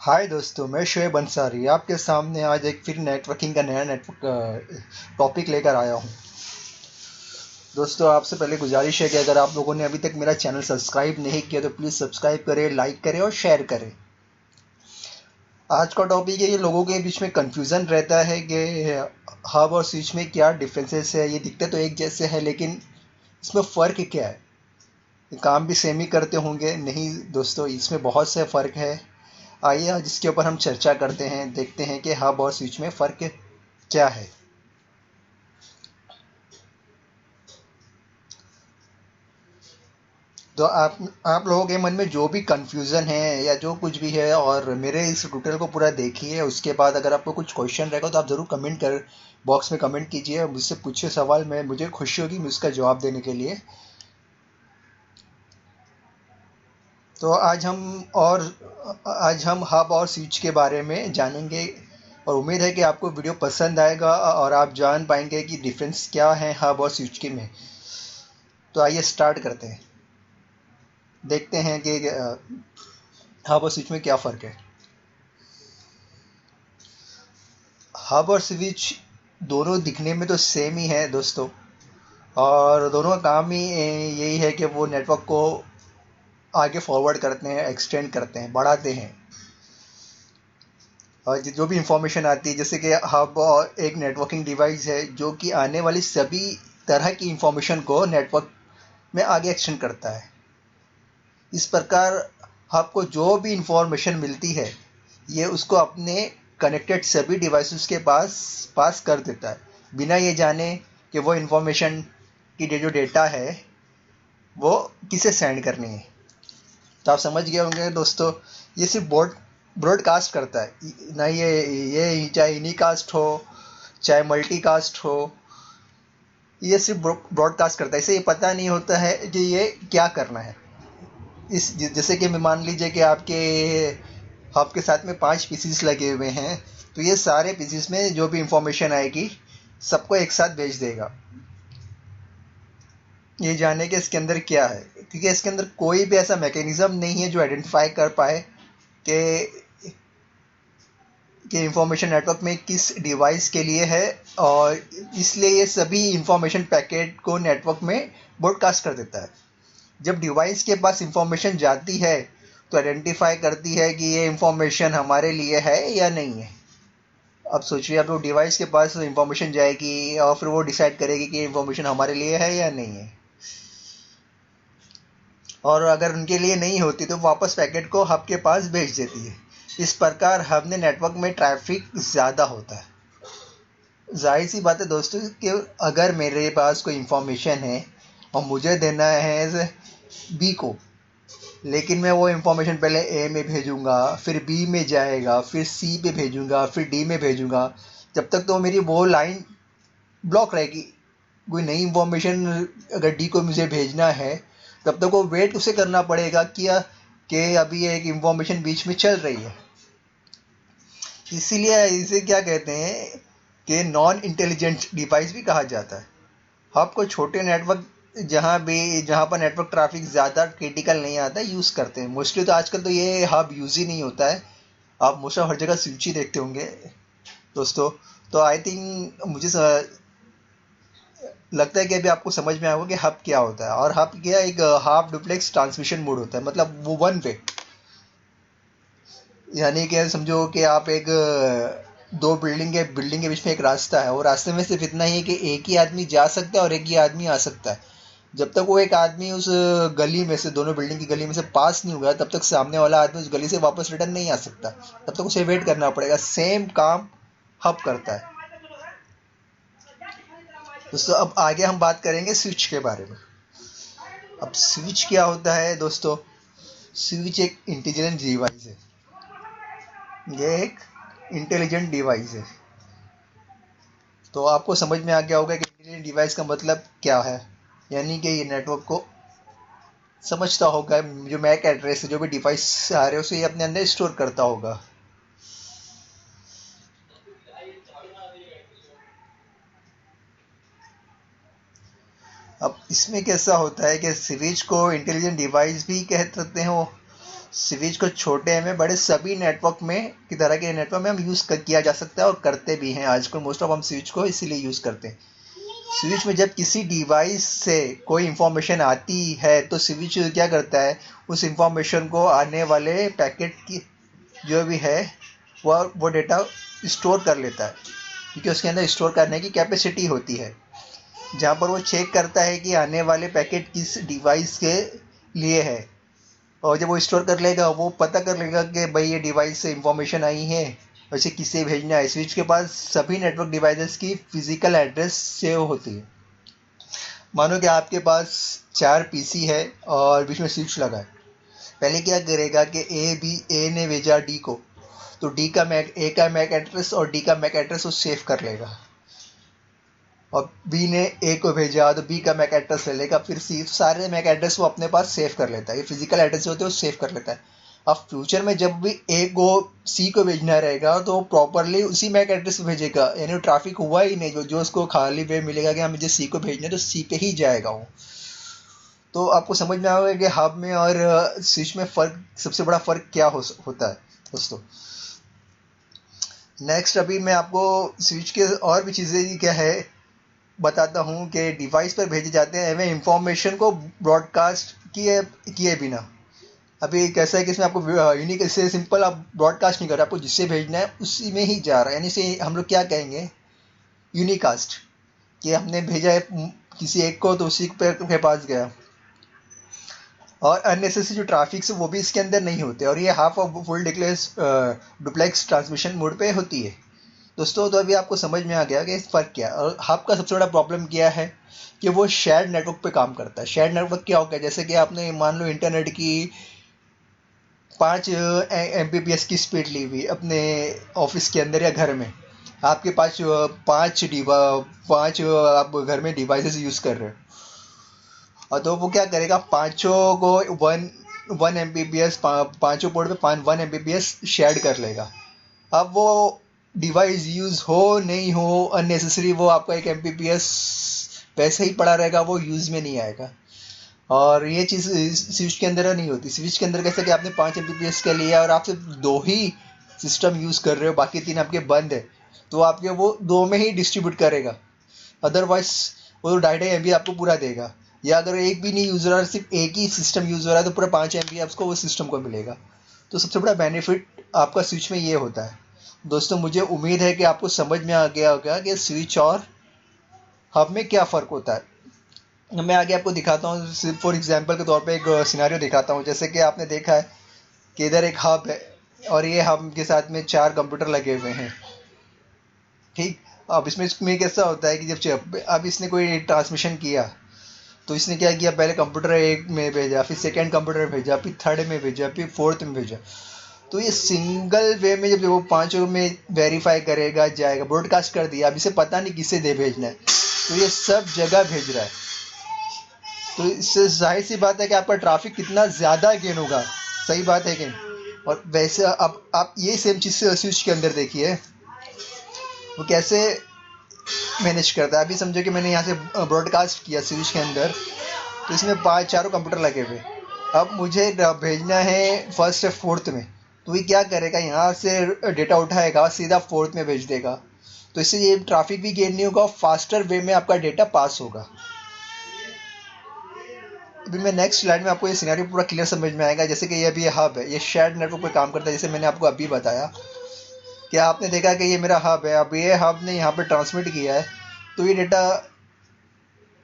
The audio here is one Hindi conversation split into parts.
हाय दोस्तों, मैं शोएब अंसारी आपके सामने आज एक फिर नेटवर्किंग का नया नेटवर्क टॉपिक लेकर आया हूँ। दोस्तों, आपसे पहले गुजारिश है कि अगर आप लोगों ने अभी तक मेरा चैनल सब्सक्राइब नहीं किया तो प्लीज़ सब्सक्राइब करें, लाइक करें और शेयर करें। आज का टॉपिक है, ये लोगों के बीच में कंफ्यूजन रहता है कि हब और स्विच में क्या डिफरेंसेस है। ये दिखते तो एक जैसे है, लेकिन इसमें फ़र्क क्या है? ये काम भी सेम ही करते होंगे? नहीं दोस्तों, इसमें बहुत से फ़र्क है। आइए आज इसके ऊपर हम चर्चा करते हैं, देखते हैं कि हब और स्विच में फ़र्क क्या है। तो आप लोगों के मन में जो भी कंफ्यूजन है या जो कुछ भी है, और मेरे इस ट्यूटोरियल को पूरा देखिए। उसके बाद अगर आपको कुछ क्वेश्चन रहेगा तो आप ज़रूर कमेंट कर बॉक्स में कमेंट कीजिए, मुझसे पूछिए सवाल। मैं मुझे खुशी होगी मैं उसका जवाब देने के लिए। तो आज हम हब और स्विच के बारे में जानेंगे, और उम्मीद है कि आपको वीडियो पसंद आएगा और आप जान पाएंगे कि डिफरेंस क्या है हब और स्विच के में। तो आइए स्टार्ट करते हैं, देखते हैं कि हब और स्विच में क्या फ़र्क है। हब और स्विच दोनों दिखने में तो सेम ही है दोस्तों, और दोनों का काम ही यही है कि वो नेटवर्क को आगे फॉरवर्ड करते हैं, एक्सटेंड करते हैं, बढ़ाते हैं। और जो भी इंफॉर्मेशन आती है, जैसे कि हब और एक नेटवर्किंग डिवाइस है जो कि आने वाली सभी तरह की इंफॉर्मेशन को नेटवर्क में आगे एक्सटेंड करता है। इस प्रकार हब को जो भी इंफॉर्मेशन मिलती है, ये उसको अपने कनेक्टेड सभी डिवाइसेस के पास पास कर देता है, बिना ये जाने कि वो इंफॉर्मेशन की जो डेटा है वो किसे सेंड करनी है। तो आप समझ गए होंगे दोस्तों, ये सिर्फ ब्रॉडकास्ट करता है ना। ये चाहे यूनिकास्ट हो चाहे मल्टीकास्ट हो, ये सिर्फ ब्रॉडकास्ट करता है। इसे ये पता नहीं होता है कि ये क्या करना है। जैसे कि मैं मान लीजिए कि आपके हब के साथ में 5 पीसीस लगे हुए हैं, तो ये सारे पीसीस में जो भी इंफॉर्मेशन आएगी सबको एक साथ भेज देगा, ये जाने के इसके अंदर क्या है। क्योंकि इसके अंदर कोई भी ऐसा मैकेनिज्म नहीं है जो आइडेंटिफाई कर पाए कि इंफॉर्मेशन नेटवर्क में किस डिवाइस के लिए है, और इसलिए ये सभी इंफॉर्मेशन पैकेट को नेटवर्क में ब्रॉडकास्ट कर देता है। जब डिवाइस के पास इंफॉर्मेशन जाती है तो आइडेंटिफाई करती है कि ये इंफॉर्मेशन हमारे लिए है या नहीं है। अब सोचिए, आप लोग डिवाइस के पास इंफॉर्मेशन जाएगी और फिर वो डिसाइड करेगी कि इंफॉर्मेशन हमारे लिए है या नहीं है। और अगर उनके लिए नहीं होती तो वापस पैकेट को हब के पास भेज देती है। इस प्रकार हब ने नेटवर्क में ट्रैफिक ज़्यादा होता है। जाहिर सी बात है दोस्तों कि अगर मेरे पास कोई इंफॉर्मेशन है और मुझे देना है बी को, लेकिन मैं वो इंफॉर्मेशन पहले ए में भेजूंगा, फिर बी में जाएगा, फिर सी पे भेजूंगा, फिर डी में भेजूंगा, जब तक तो मेरी वो लाइन ब्लॉक रहेगी। कोई नई इंफॉर्मेशन अगर डी को मुझे भेजना है, तब तक वो वेट उसे करना पड़ेगा कि अभी एक इंफॉर्मेशन बीच में चल रही है। इसीलिए इसे क्या कहते हैं कि नॉन इंटेलिजेंट डिवाइस भी कहा जाता है। हब को छोटे नेटवर्क, जहाँ पर नेटवर्क ट्रैफिक ज़्यादा क्रिटिकल नहीं आता, यूज़ करते हैं मोस्टली। तो आजकल तो ये हब यूज़ ही नहीं होता है, आप मोस्ट ऑफ हर जगह स्विच ही देखते होंगे दोस्तों। तो आई थिंक मुझे लगता है कि अभी आपको समझ में आएगा कि हब क्या होता है। और हब क्या, एक हाफ डुप्लेक्स ट्रांसमिशन मोड होता है, मतलब वो वन वे। यानी कि समझो कि आप एक दो बिल्डिंग के बीच में एक रास्ता है, और रास्ते में सिर्फ इतना ही है कि एक ही आदमी जा सकता है और एक ही आदमी आ सकता है। जब तक वो एक आदमी उस गली में से, दोनों बिल्डिंग की गली में से पास नहीं हुआ, तब तक सामने वाला आदमी उस गली से वापस रिटर्न नहीं आ सकता। तब तक उसे वेट करना पड़ेगा। सेम काम हब करता है दोस्तों। अब आगे हम बात करेंगे स्विच के बारे में। अब स्विच क्या होता है दोस्तों? स्विच एक इंटेलिजेंट डिवाइस है। ये एक इंटेलिजेंट डिवाइस है। तो आपको समझ में आ गया होगा कि इंटेलिजेंट डिवाइस का मतलब क्या है। यानी कि ये नेटवर्क को समझता होगा, जो मैक एड्रेस है, जो भी डिवाइस आ रहे हैं उसे ये अपने अंदर स्टोर करता होगा। अब इसमें कैसा होता है कि स्विच को इंटेलिजेंट डिवाइस भी कह सकते हो, स्विच को छोटे में बड़े सभी नेटवर्क में की तरह के नेटवर्क में हम यूज़ किया जा सकता है और करते भी हैं आजकल। मोस्ट ऑफ हम स्विच को इसीलिए यूज़ करते हैं। स्विच में जब किसी डिवाइस से कोई इंफॉर्मेशन आती है तो स्विच क्या करता है, उस इंफॉर्मेशन को आने वाले पैकेट की जो भी है वो डेटा स्टोर कर लेता है, क्योंकि उसके अंदर स्टोर करने की कैपेसिटी होती है। जहाँ पर वो चेक करता है कि आने वाले पैकेट किस डिवाइस के लिए है, और जब वो स्टोर कर लेगा वो पता कर लेगा कि भाई ये डिवाइस से इंफॉर्मेशन आई है और इसे किसे भेजना है। स्विच के पास सभी नेटवर्क डिवाइसेस की फिजिकल एड्रेस सेव होती है। मानो कि आपके पास 4 पीसी है और बीच में स्विच लगा है। पहले क्या करेगा कि ए ने भेजा डी को, तो ए का मैक एड्रेस और डी का मैक एड्रेस वो सेव कर लेगा, और बी ने ए को भेजा तो बी का मैक एड्रेस ले लेगा, फिर सी, सारे मैक एड्रेस वो अपने पास सेव कर लेता है। ये फिजिकल एड्रेस होते हैं वो सेव कर लेता है। अब फ्यूचर में जब भी ए को सी को भेजना रहेगा तो प्रॉपरली उसी मैक एड्रेस पे भेजेगा, यानी ट्रैफिक हुआ ही नहीं। जो उसको खाली वे मिलेगा कि हाँ मुझे सी को भेजना है तो सी पे ही जाएगा वो। तो आपको समझ में आएगा कि हब में और स्विच में सबसे बड़ा फ़र्क क्या होता है दोस्तों। नेक्स्ट अभी मैं आपको स्विच के और भी चीज़ें क्या है बताता हूँ कि डिवाइस पर भेजे जाते हैं एवं इंफॉर्मेशन को ब्रॉडकास्ट किए बिना। अभी कैसा है कि इसमें आपको यूनिक इससे सिंपल आप ब्रॉडकास्ट नहीं कर रहे, आपको जिससे भेजना है उसी में ही जा रहा है, यानी से हम लोग क्या कहेंगे यूनिकास्ट, कि हमने भेजा है किसी एक को तो उसी के पास गया। और अननेसेसरी जो ट्रैफिक है वो भी इसके अंदर नहीं होते, और ये half of full duplex transmission mode पे होती है दोस्तों। तो अभी आपको समझ में आ गया कि इस फ़र्क क्या है। और हब का सबसे बड़ा प्रॉब्लम क्या है कि वो शेयर्ड नेटवर्क पे काम करता है। शेयर्ड नेटवर्क क्या होगा, जैसे कि आपने मान लो इंटरनेट की 5 Mbps की स्पीड ली हुई अपने ऑफिस के अंदर या घर में, आपके पास पाँच आप घर में डिवाइसेस यूज़ कर रहे हो, और तो वो क्या करेगा पाँचों को 1 Mbps पाँचों पोर्ट पे 1 Mbps शेयर कर लेगा। अब वो डिवाइस यूज़ हो नहीं हो अननेसेसरी वो आपका 1 Mbps वैसे ही पड़ा रहेगा, वो यूज़ में नहीं आएगा। और ये चीज़ स्विच के अंदर नहीं होती। स्विच के अंदर कैसे कि आपने 5 Mbps का लिया और आप सिर्फ 2 ही सिस्टम यूज़ कर रहे हो, बाकी 3 आपके बंद है, तो आपके वो 2 में ही डिस्ट्रीब्यूट करेगा। अदरवाइज वो 2.5 MB आपको पूरा देगा। या अगर एक भी नहीं यूज़ हो रहा, सिर्फ एक ही सिस्टम यूज़ हो रहा है, तो पूरा 5 MB आपको वो सिस्टम को मिलेगा। तो सबसे बड़ा बेनिफिट आपका स्विच में ये होता है दोस्तों। मुझे उम्मीद है कि आपको समझ में आ गया होगा कि स्विच और हब में क्या फ़र्क होता है। मैं आगे आपको दिखाता हूँ, सिर्फ फॉर एग्जांपल के तौर पे एक सिनेरियो दिखाता हूँ। जैसे कि आपने देखा है कि इधर एक हब है और ये हब के साथ में 4 कंप्यूटर लगे हुए हैं, ठीक। अब इसमें कैसा होता है कि जब अब इसने कोई ट्रांसमिशन किया तो इसने क्या किया, पहले कंप्यूटर एक में भेजा, फिर सेकंड कंप्यूटर भेजा, फिर थर्ड में भेजा, फिर फोर्थ में भेजा। तो ये सिंगल वे में जब वो 5 में वेरीफाई करेगा जाएगा, ब्रॉडकास्ट कर दिया, अब इसे पता नहीं किसे दे भेजना है, तो ये सब जगह भेज रहा है। तो इससे जाहिर सी बात है कि आपका ट्रैफिक कितना ज़्यादा गेन होगा, सही बात है कि। और वैसे अब आप ये सेम चीज़ से स्विच के अंदर देखिए वो कैसे मैनेज करता है। अभी समझो कि मैंने यहाँ से ब्रॉडकास्ट किया स्विच के अंदर, तो इसमें 4 कंप्यूटर लगे हुए। अब मुझे भेजना है फर्स्ट या फोर्थ में, तो ये क्या करेगा, यहाँ से डेटा उठाएगा सीधा फोर्थ में भेज देगा। तो इससे ये ट्रैफिक भी गेन नहीं होगा, फास्टर वे में आपका डेटा पास होगा। अभी मैं नेक्स्ट स्लाइड में आपको ये सिनेरियो पूरा क्लियर समझ में आएगा। जैसे कि ये अभी हब है, ये शेयर्ड नेटवर्क पे काम करता है, जैसे मैंने आपको अभी बताया कि आपने देखा कि ये मेरा हब है। अब ये हब ने यहाँ पे ट्रांसमिट किया है, तो ये डेटा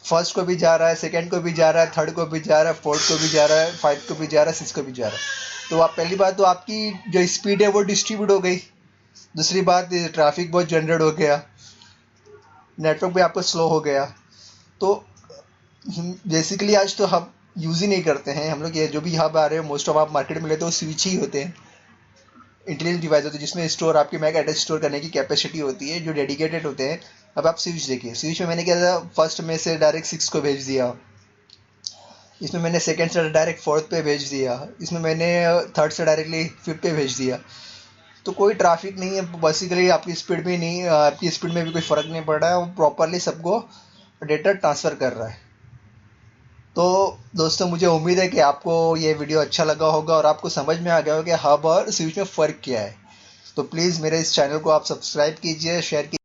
फर्स्ट को भी जा रहा है, सेकंड को भी जा रहा है, थर्ड को भी जा रहा है, फोर्थ को भी जा रहा है, 5 को भी जा रहा है, 6 को भी जा रहा है। तो आप पहली बात तो आपकी जो स्पीड है वो डिस्ट्रीब्यूट हो गई। दूसरी बात ट्रैफिक बहुत जनरेट हो गया, नेटवर्क भी आपका स्लो हो गया। तो बेसिकली आज तो हब यूज़ ही नहीं करते हैं हम लोग। ये जो भी हब आ रहे हैं मोस्ट ऑफ आप मार्केट में लेते हो स्विच ही होते हैं, इंटेलिजेंट डिवाइस होते हैं जिसमें स्टोर आपके मैक एड्रेस स्टोर करने की कैपेसिटी होती है, जो डेडिकेटेड होते हैं। अब आप स्विच देखिए, स्विच में मैंने क्या था, फर्स्ट में से डायरेक्ट 6 को भेज दिया, इसमें मैंने सेकंड से डायरेक्ट फोर्थ पे भेज दिया, इसमें मैंने थर्ड से डायरेक्टली फिफ्थ पे भेज दिया। तो कोई ट्रैफिक नहीं है, बेसिकली आपकी स्पीड में भी कोई फ़र्क नहीं पड़ रहा है, वो प्रॉपरली सबको डेटा ट्रांसफ़र कर रहा है। तो दोस्तों, मुझे उम्मीद है कि आपको ये वीडियो अच्छा लगा होगा और आपको समझ में आ गया होगा कि हब और स्विच में फ़र्क क्या है। तो प्लीज़ मेरे इस चैनल को आप सब्सक्राइब कीजिए, शेयर कीजिए।